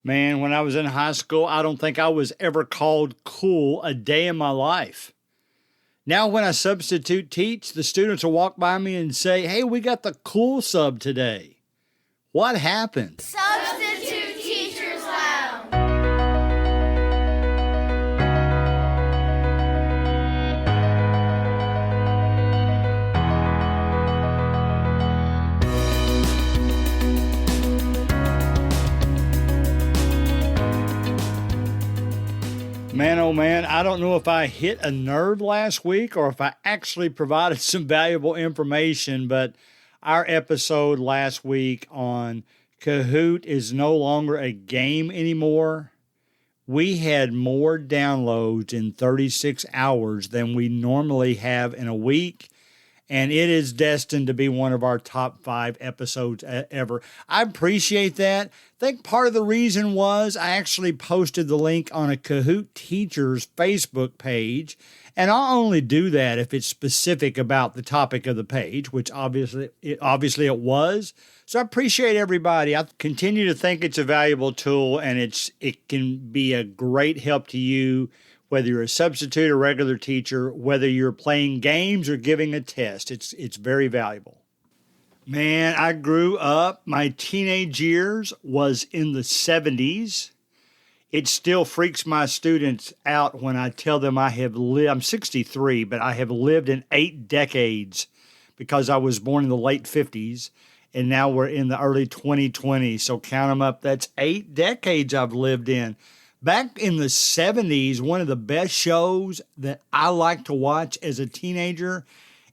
Man, when I was in high school, I don't think I was ever called cool a day in my life. Now, when I substitute teach, the students will walk by me and say, "Hey, we got the cool sub today." What happened? Substitute Teachers Lounge. Man, oh man, I don't know if I hit a nerve last week or if I actually provided some valuable information, but our episode last week on Kahoot is no longer a game anymore. We had more downloads in 36 hours than we normally have in a week, and it is destined to be one of our top 5 episodes ever. I appreciate that. I think part of the reason was I actually posted the link on a Kahoot Teachers Facebook page, and I'll only do that if it's specific about the topic of the page, which obviously it was. So I appreciate everybody. I continue to think it's a valuable tool, and it can be a great help to you, whether you're a substitute or regular teacher, whether you're playing games or giving a test. It's very valuable. Man, I grew up, my teenage years was in the 70s. It still freaks my students out when I tell them I'm 63, but I have lived in 8 decades because I was born in the late 50s, and now we're in the early 2020s. So count them up. That's 8 decades I've lived in. Back in the 70s, one of the best shows that I liked to watch as a teenager,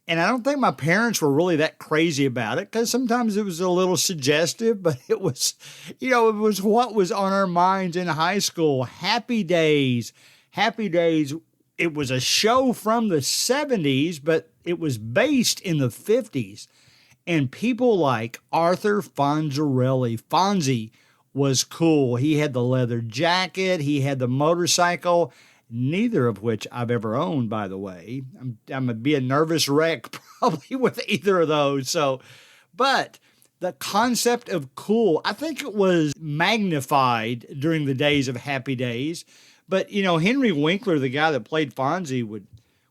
and I don't think my parents were really that crazy about it because sometimes it was a little suggestive, but it was what was on our minds in high school. Happy Days. Happy Days, it was a show from the 70s, but it was based in the 50s. And people like Arthur Fonzarelli, Fonzie, was cool. He had the leather jacket. He had the motorcycle, neither of which I've ever owned, by the way. I'm going to be a nervous wreck probably with either of those. But the concept of cool, I think it was magnified during the days of Happy Days. But, Henry Winkler, the guy that played Fonzie,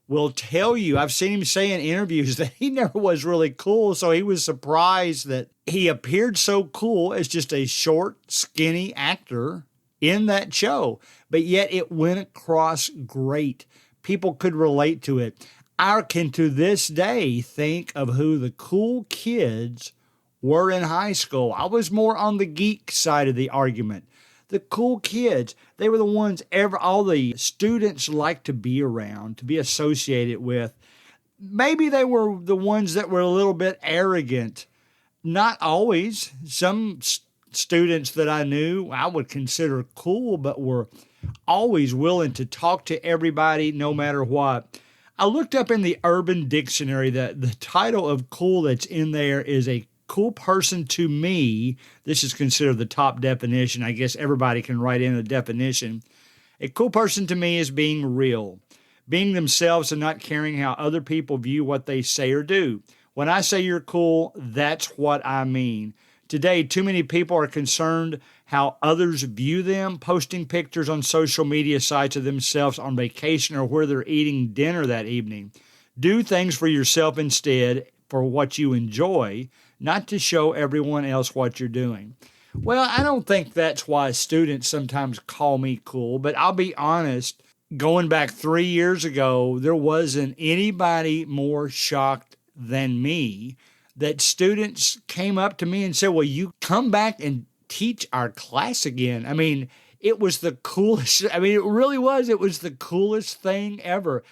will tell you, I've seen him say in interviews that he never was really cool, so he was surprised that he appeared so cool as just a short, skinny actor in that show. But yet it went across great. People could relate to it. I can to this day think of who the cool kids were in high school. I was more on the geek side of the argument. The cool kids, they were the ones all the students liked to be around, to be associated with. Maybe they were the ones that were a little bit arrogant. Not always. Some students that I knew I would consider cool, but were always willing to talk to everybody no matter what. I looked up in the Urban Dictionary that the title of cool that's in there is a cool person to me. This is considered the top definition. I guess everybody can write in a definition. A cool person to me is being real, being themselves and not caring how other people view what they say or do. When I say you're cool, that's what I mean. Today, too many people are concerned how others view them, posting pictures on social media sites of themselves on vacation or where they're eating dinner that evening. Do things for yourself instead, for what you enjoy, not to show everyone else what you're doing. Well, I don't think that's why students sometimes call me cool, but I'll be honest, going back 3 years ago, there wasn't anybody more shocked than me that students came up to me and said, "Well, you come back and teach our class again." I mean, it was the coolest. I mean, it really was. It was the coolest thing ever.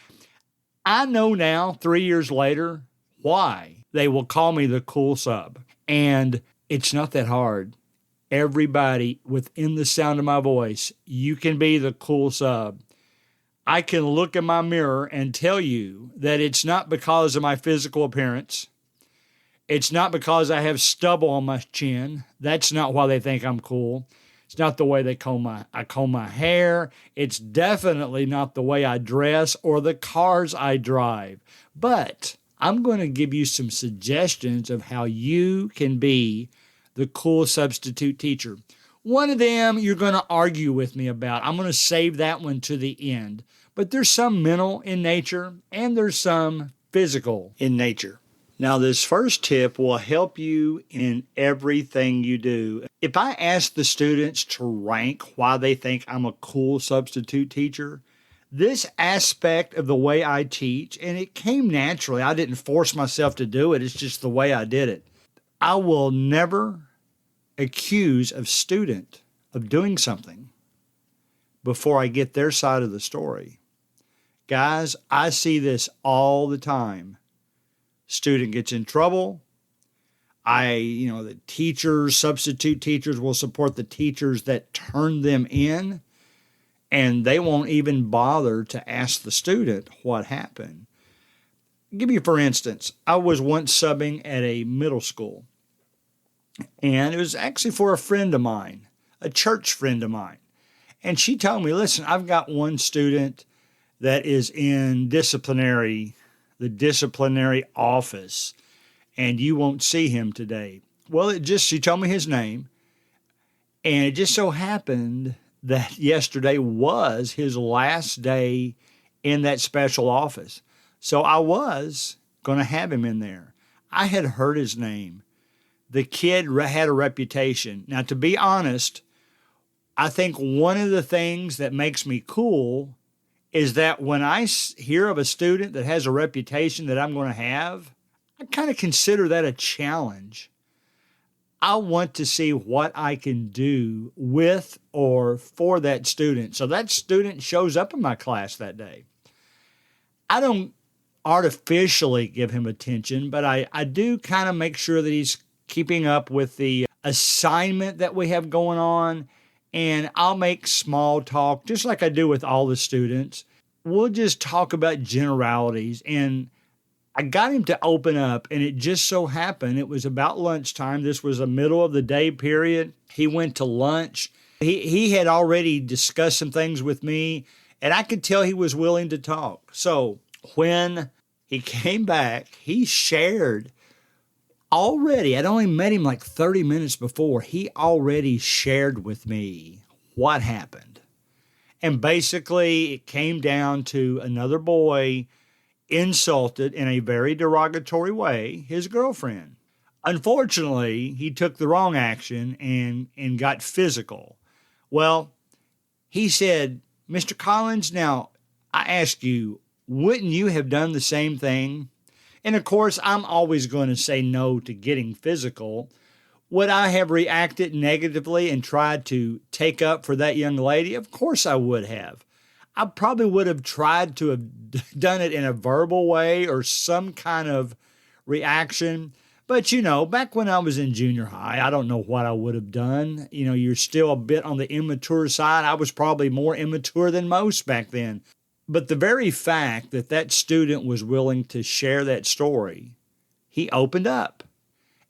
I know now, 3 years later, why they will call me the cool sub. And it's not that hard. Everybody within the sound of my voice, you can be the cool sub. I can look in my mirror and tell you that it's not because of my physical appearance. It's not because I have stubble on my chin. That's not why they think I'm cool. It's not the way I comb my hair. It's definitely not the way I dress or the cars I drive. But I'm going to give you some suggestions of how you can be the cool substitute teacher. One of them you're going to argue with me about. I'm going to save that one to the end. But there's some mental in nature and there's some physical in nature. Now, this first tip will help you in everything you do. If I ask the students to rank why they think I'm a cool substitute teacher, this aspect of the way I teach, and it came naturally, I didn't force myself to do it, it's just the way I did it. I will never accuse a student of doing something before I get their side of the story. Guys, I see this all the time. Student gets in trouble. The teachers, substitute teachers will support the teachers that turn them in, and they won't even bother to ask the student what happened. I'll give you, for instance, I was once subbing at a middle school, and it was actually for a friend of mine, a church friend of mine. And she told me, listen, I've got one student that is in the disciplinary office, and you won't see him today. Well, she told me his name, and it just so happened that yesterday was his last day in that special office. So I was going to have him in there. I had heard his name. The kid had a reputation. Now, to be honest, I think one of the things that makes me cool is that when I hear of a student that has a reputation that I'm going to have, I kind of consider that a challenge. I want to see what I can do with or for that student. So that student shows up in my class that day. I don't artificially give him attention, but I do kind of make sure that he's keeping up with the assignment that we have going on. And I'll make small talk, just like I do with all the students. We'll just talk about generalities. And I got him to open up, and it just so happened it was about lunchtime. This was a middle of the day period. He went to lunch. He had already discussed some things with me, and I could tell he was willing to talk. So when he came back, he shared already. I'd only met him like 30 minutes before. He already shared with me what happened. And basically, it came down to another boy insulted in a very derogatory way his girlfriend. Unfortunately, he took the wrong action and got physical. Well, he said, Mr. Collins, now I ask you, wouldn't you have done the same thing? And of course, I'm always going to say no to getting physical. Would I have reacted negatively and tried to take up for that young lady? Of course I would have. I probably would have tried to have done it in a verbal way or some kind of reaction. But, back when I was in junior high, I don't know what I would have done. You're still a bit on the immature side. I was probably more immature than most back then. But the very fact that that student was willing to share that story, he opened up.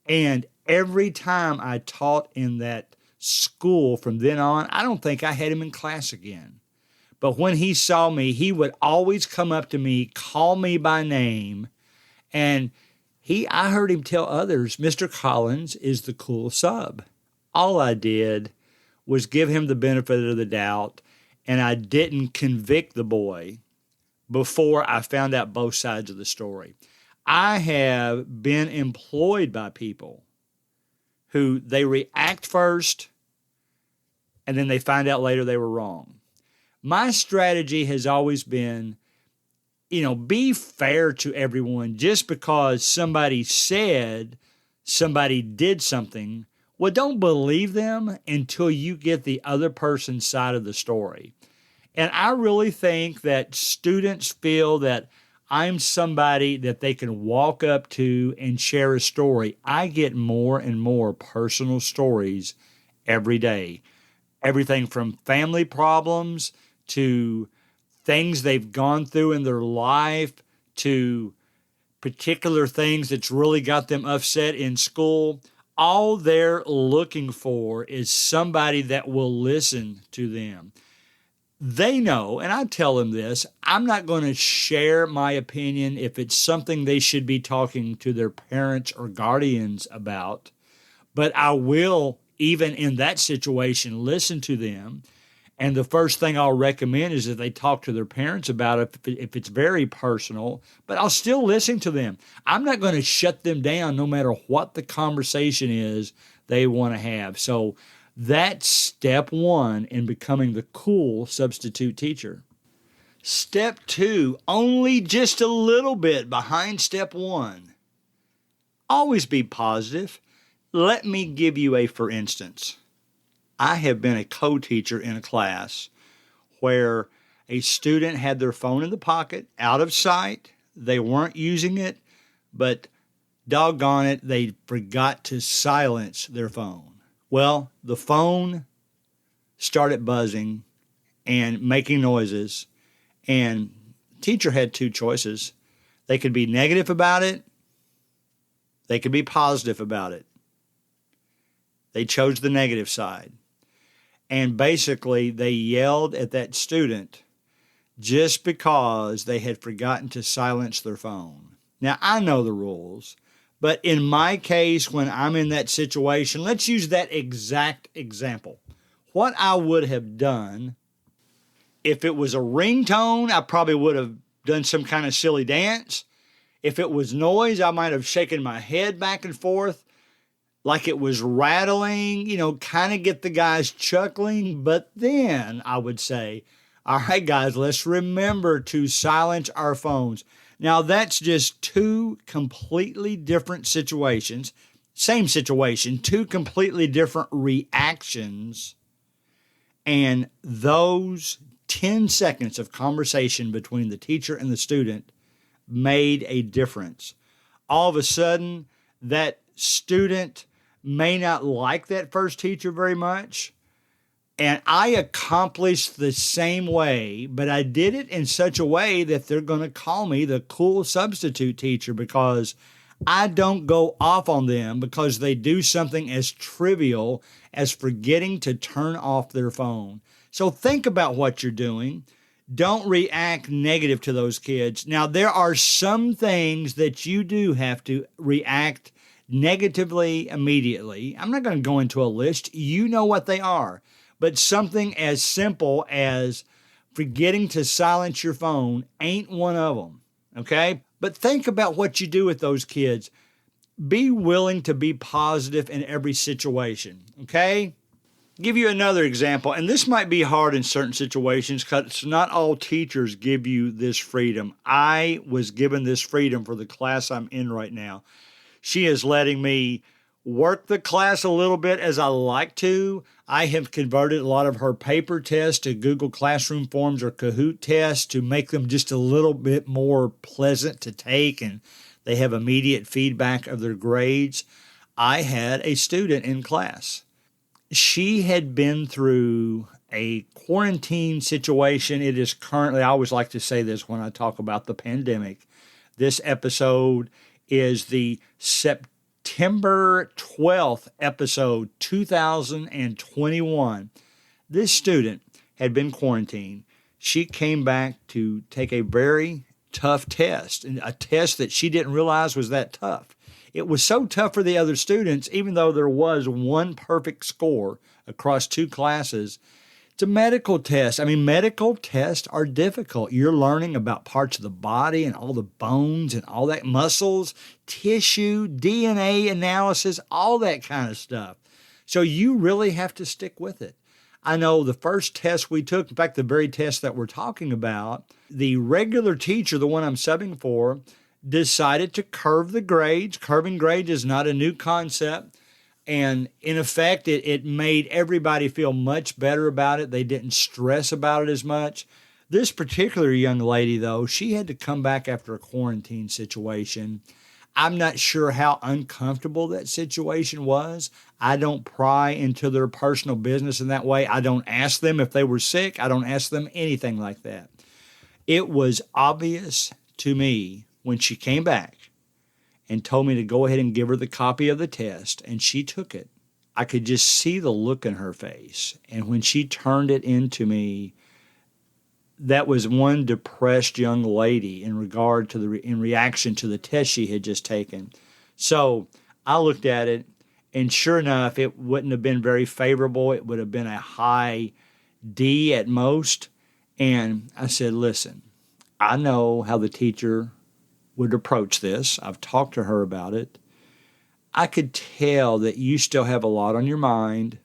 And every time I taught in that school from then on, I don't think I had him in class again. But when he saw me, he would always come up to me, call me by name, and I heard him tell others, Mr. Collins is the cool sub. All I did was give him the benefit of the doubt, and I didn't convict the boy before I found out both sides of the story. I have been employed by people who they react first, and then they find out later they were wrong. My strategy has always been, be fair to everyone. Just because somebody said somebody did something, well, don't believe them until you get the other person's side of the story. And I really think that students feel that I'm somebody that they can walk up to and share a story. I get more and more personal stories every day. Everything from family problems to things they've gone through in their life to particular things that's really got them upset in school. All they're looking for is somebody that will listen to them. They know, and I tell them this, I'm not going to share my opinion if it's something they should be talking to their parents or guardians about, but I will even in that situation, listen to them. And the first thing I'll recommend is that they talk to their parents about it if it's very personal, but I'll still listen to them. I'm not going to shut them down no matter what the conversation is they want to have. So that's step one in becoming the cool substitute teacher. Step two, only just a little bit behind step one. Always be positive. Let me give you a for instance. I have been a co-teacher in a class where a student had their phone in the pocket, out of sight. They weren't using it, but doggone it, they forgot to silence their phone. Well, the phone started buzzing and making noises, and the teacher had two choices. They could be negative about it. They could be positive about it. They chose the negative side. And basically, they yelled at that student just because they had forgotten to silence their phone. Now, I know the rules, but in my case, when I'm in that situation, let's use that exact example. What I would have done, if it was a ringtone, I probably would have done some kind of silly dance. If it was noise, I might have shaken my head back and forth like it was rattling, kind of get the guys chuckling. But then I would say, all right, guys, let's remember to silence our phones. Now, that's just two completely different situations. Same situation, two completely different reactions. And those 10 seconds of conversation between the teacher and the student made a difference. All of a sudden, that student may not like that first teacher very much. And I accomplished the same way, but I did it in such a way that they're going to call me the cool substitute teacher because I don't go off on them because they do something as trivial as forgetting to turn off their phone. So think about what you're doing. Don't react negative to those kids. Now, there are some things that you do have to react negatively immediately. I'm not going to go into a list. You know what they are. But something as simple as forgetting to silence your phone ain't one of them, okay? But think about what you do with those kids. Be willing to be positive in every situation, okay? Give you another example, and this might be hard in certain situations because not all teachers give you this freedom. I was given this freedom for the class I'm in right now. She is letting me work the class a little bit as I like to. I have converted a lot of her paper tests to Google Classroom Forms or Kahoot tests to make them just a little bit more pleasant to take, and they have immediate feedback of their grades. I had a student in class. She had been through a quarantine situation. It is currently, I always like to say this when I talk about the pandemic. This episode is the September 12th episode, 2021. This student had been quarantined. She came back to take a very tough test, and a test that she didn't realize was that tough. It was so tough for the other students, even though there was one perfect score across two classes. It's a medical test. I mean, medical tests are difficult. You're learning about parts of the body and all the bones and all that, muscles, tissue, DNA analysis, all that kind of stuff. So you really have to stick with it. I know the first test we took, in fact, the very test that we're talking about, the regular teacher, the one I'm subbing for, decided to curve the grades. Curving grades is not a new concept. And in effect, it made everybody feel much better about it. They didn't stress about it as much. This particular young lady, though, she had to come back after a quarantine situation. I'm not sure how uncomfortable that situation was. I don't pry into their personal business in that way. I don't ask them if they were sick. I don't ask them anything like that. It was obvious to me when she came back and told me to go ahead and give her the copy of the test, and she took it. I could just see the look in her face. And when she turned it into me, that was one depressed young lady in regard to in reaction to the test she had just taken. So I looked at it, And sure enough, it wouldn't have been very favorable. It would have been a high D at most. And I said, listen, I know how the teacher would approach this. I've talked to her about it. I could tell that you still have a lot on your mind,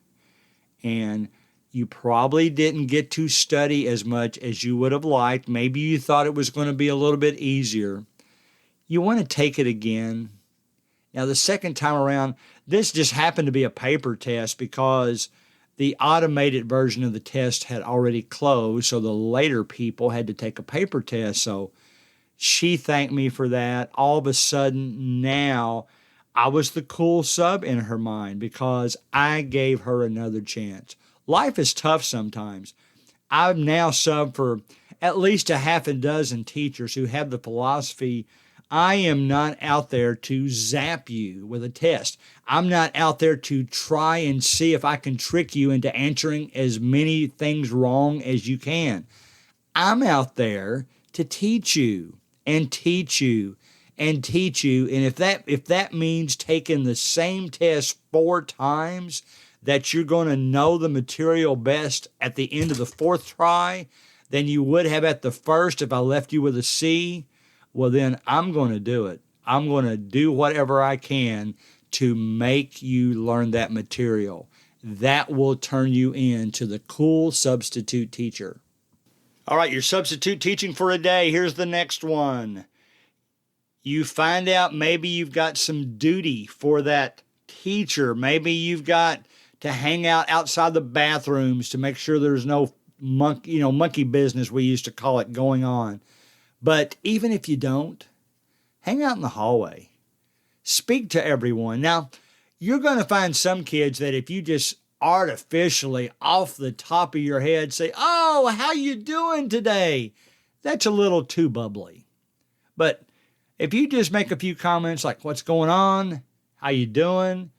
and you probably didn't get to study as much as you would have liked. Maybe you thought it was going to be a little bit easier. You want to take it again. Now, the second time around, this just happened to be a paper test because the automated version of the test had already closed, so the later people had to take a paper test. So she thanked me for that. All of a sudden, now I was the cool sub in her mind because I gave her another chance. Life is tough sometimes. I've now subbed for at least a half a dozen teachers who have the philosophy, I am not out there to zap you with a test. I'm not out there to try and see if I can trick you into answering as many things wrong as you can. I'm out there to teach you and teach you and teach you. And if that means taking the same test 4 times, that you're going to know the material best at the end of the 4th try than you would have at the first if I left you with a C, well, then I'm going to do it. I'm going to do whatever I can to make you learn that material. That will turn you into the cool substitute teacher. All right, your substitute teaching for a day. Here's the next one. You find out maybe you've got some duty for that teacher. Maybe you've got to hang out outside the bathrooms to make sure there's no monkey business, we used to call it, going on. But even if you don't, hang out in the hallway. Speak to everyone. Now, you're going to find some kids that if you just artificially off the top of your head say, "Oh, how you doing today?" That's a little too bubbly. But if you just make a few comments like, "What's going on? How you doing?"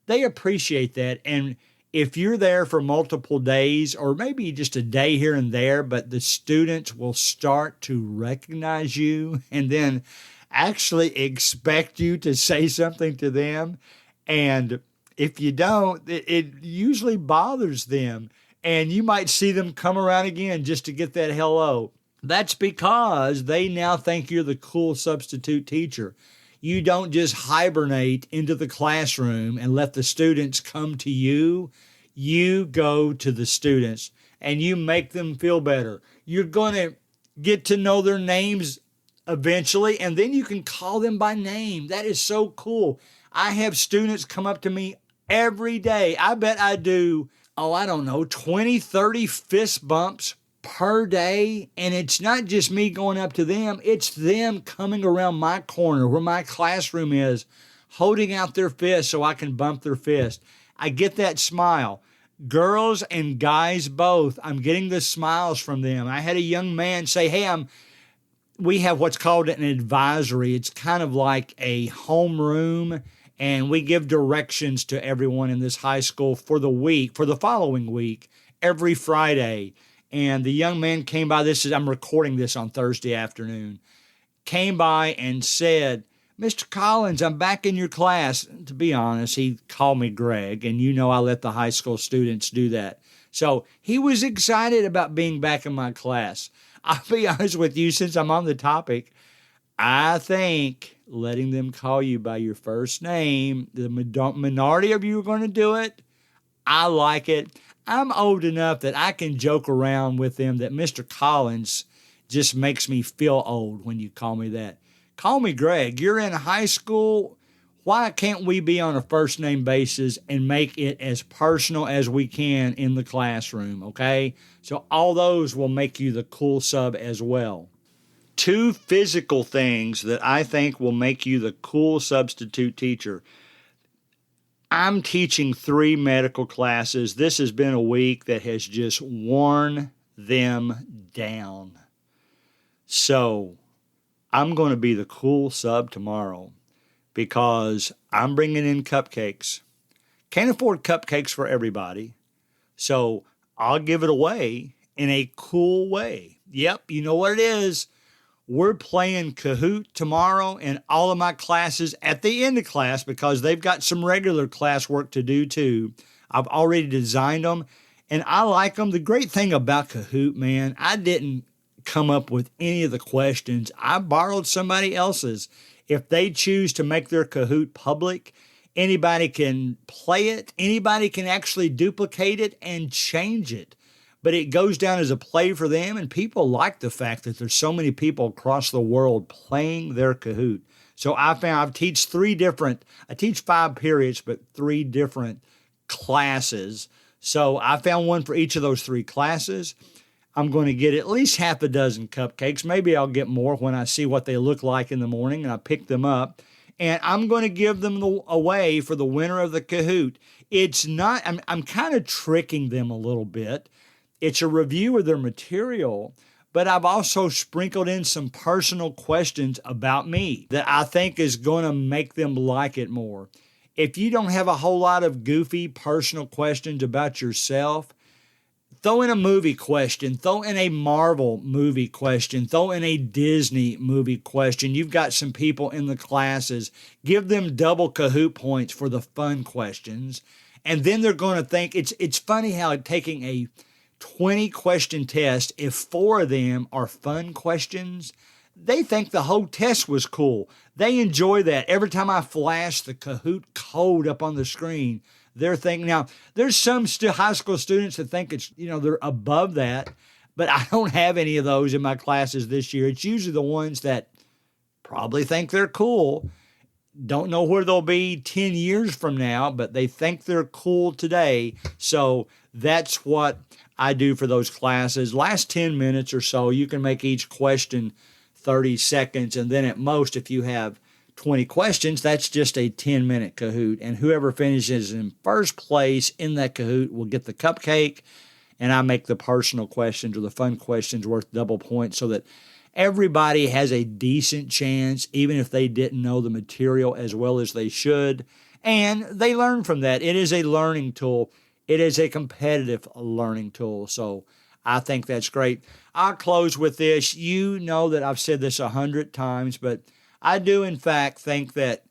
They appreciate that. And if you're there for multiple days or maybe just a day here and there, but the students will start to recognize you and then actually expect you to say something to them. And if you don't, it usually bothers them. And you might see them come around again just to get that hello. That's because they now think you're the cool substitute teacher. You don't just hibernate into the classroom and let the students come to you. You go to the students and you make them feel better. You're going to get to know their names eventually, and then you can call them by name. That is so cool. I have students come up to me every day. I bet I do, 20, 30 fist bumps per day. And it's not just me going up to them. It's them coming around my corner where my classroom is, holding out their fist so I can bump their fist. I get that smile. Girls and guys both, I'm getting the smiles from them. I had a young man say, "Hey, we have what's called an advisory. It's kind of like a homeroom, and we give directions to everyone in this high school for the following week, every Friday." And the young man came by, I'm recording this on Thursday afternoon, came by and said, "Mr. Collins, I'm back in your class." To be honest, he called me Greg, and I let the high school students do that. So he was excited about being back in my class. I'll be honest with you, since I'm on the topic, I think letting them call you by your first name, the minority of you are going to do it. I like it. I'm old enough that I can joke around with them that Mr. Collins just makes me feel old when you call me that. Call me Greg. You're in high school. Why can't we be on a first name basis and make it as personal as we can in the classroom, okay? So all those will make you the cool sub as well. 2 physical things that I think will make you the cool substitute teacher. I'm teaching 3 medical classes. This has been a week that has just worn them down. So I'm going to be the cool sub tomorrow because I'm bringing in cupcakes. Can't afford cupcakes for everybody, so I'll give it away in a cool way. Yep, you know what it is. we're playing Kahoot tomorrow in all of my classes at the end of class because they've got some regular classwork to do too. I've already designed them and I like them. The great thing about Kahoot, man, I didn't come up with any of the questions. I borrowed somebody else's. If they choose to make their Kahoot public, anybody can play it. Anybody can actually duplicate it and change it. But it goes down as a play for them, and people like the fact that there's so many people across the world playing their Kahoot. So I teach 5 periods, but 3 different classes. So I found one for each of those 3 classes. I'm going to get at least half a dozen cupcakes. Maybe I'll get more when I see what they look like in the morning and I pick them up. And I'm going to give them away for the winner of the Kahoot. It's not, I'm kind of tricking them a little bit. It's a review of their material, but I've also sprinkled in some personal questions about me that I think is going to make them like it more. If you don't have a whole lot of goofy personal questions about yourself, throw in a movie question, throw in a Marvel movie question, throw in a Disney movie question. You've got some people in the classes. Give them double Kahoot points for the fun questions. And then they're going to think, it's funny how taking a 20-question test, if 4 of them are fun questions, they think the whole test was cool. They enjoy that. Every time I flash the Kahoot code up on the screen, they're thinking, now, there's some high school students that think it's, they're above that, but I don't have any of those in my classes this year. It's usually the ones that probably think they're cool, don't know where they'll be 10 years from now, but they think they're cool today. So that's what I do for those classes. Last 10 minutes or so, you can make each question 30 seconds. And then at most, if you have 20 questions, that's just a 10-minute Kahoot. And whoever finishes in first place in that Kahoot will get the cupcake. And I make the personal questions or the fun questions worth double points so that everybody has a decent chance, even if they didn't know the material as well as they should. And they learn from that. It is a learning tool. It is a competitive learning tool. So I think that's great. I'll close with this. You know that I've said this 100 times, but I do, in fact, think that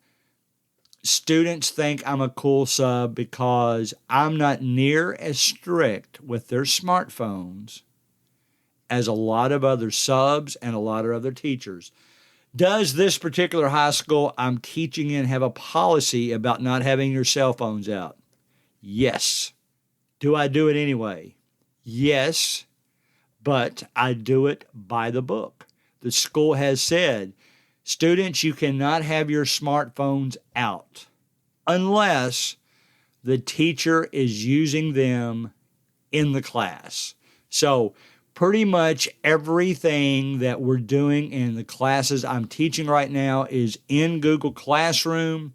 students think I'm a cool sub because I'm not near as strict with their smartphones as a lot of other subs and a lot of other teachers. Does this particular high school I'm teaching in have a policy about not having your cell phones out? Yes. Do I do it anyway? Yes, but I do it by the book. The school has said, students, you cannot have your smartphones out unless the teacher is using them in the class. So pretty much everything that we're doing in the classes I'm teaching right now is in Google Classroom.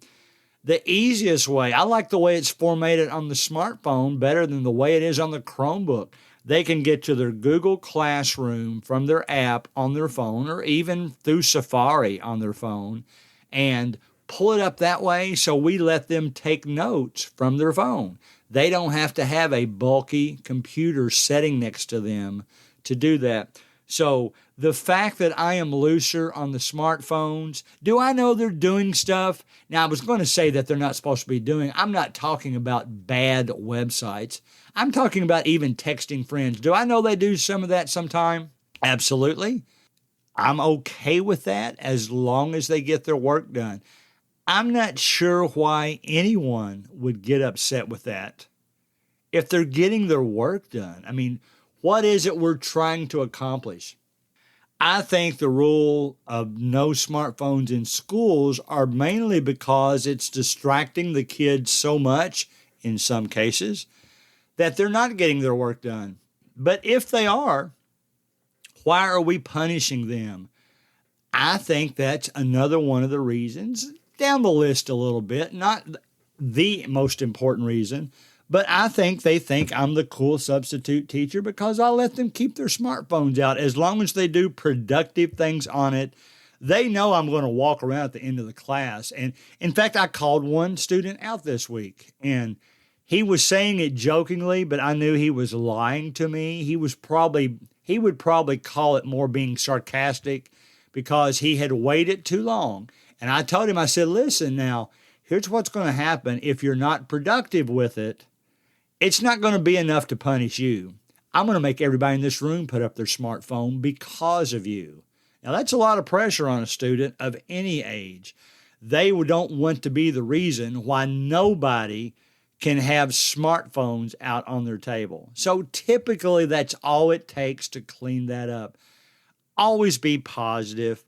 The easiest way, I like the way it's formatted on the smartphone better than the way it is on the Chromebook. They can get to their Google Classroom from their app on their phone or even through Safari on their phone and pull it up that way, so we let them take notes from their phone. They don't have to have a bulky computer sitting next to them to do that. So the fact that I am looser on the smartphones, do I know they're doing stuff? Now, I was going to say that they're not supposed to be doing. I'm not talking about bad websites. I'm talking about even texting friends. Do I know they do some of that sometime? Absolutely. I'm okay with that as long as they get their work done. I'm not sure why anyone would get upset with that if they're getting their work done. I mean, what is it we're trying to accomplish? I think the rule of no smartphones in schools are mainly because it's distracting the kids so much, in some cases, that they're not getting their work done. But if they are, why are we punishing them? I think that's another one of the reasons, down the list a little bit, not the most important reason, but I think they think I'm the cool substitute teacher because I let them keep their smartphones out. As long as they do productive things on it, they know I'm going to walk around at the end of the class. And in fact, I called one student out this week, and he was saying it jokingly, but I knew he was lying to me. He would probably call it more being sarcastic, because he had waited too long. And I told him, I said, listen, now, here's what's going to happen if you're not productive with it. It's not going to be enough to punish you. I'm going to make everybody in this room put up their smartphone because of you. Now, that's a lot of pressure on a student of any age. They don't want to be the reason why nobody can have smartphones out on their table. So typically, that's all it takes to clean that up. Always be positive.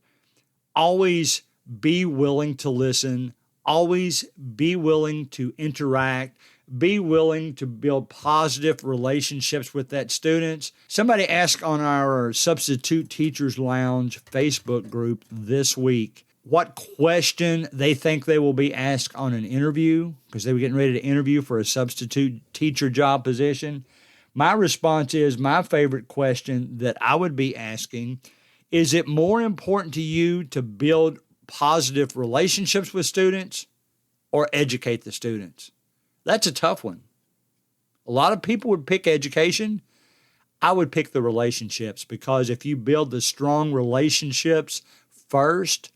Always be willing to listen. Always be willing to interact. Be willing to build positive relationships with that students. Somebody asked on our Substitute Teachers Lounge Facebook group this week what question they think they will be asked on an interview, because they were getting ready to interview for a substitute teacher job position. My response is, my favorite question that I would be asking, is it more important to you to build positive relationships with students or educate the students? That's a tough one. A lot of people would pick education. I would pick the relationships, because if you build the strong relationships first,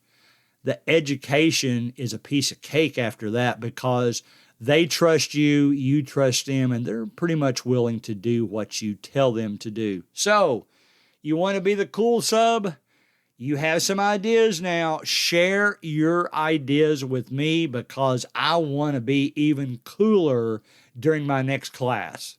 the education is a piece of cake after that, because they trust you, you trust them, and they're pretty much willing to do what you tell them to do. So, you want to be the cool sub? You have some ideas now. Share your ideas with me, because I want to be even cooler during my next class.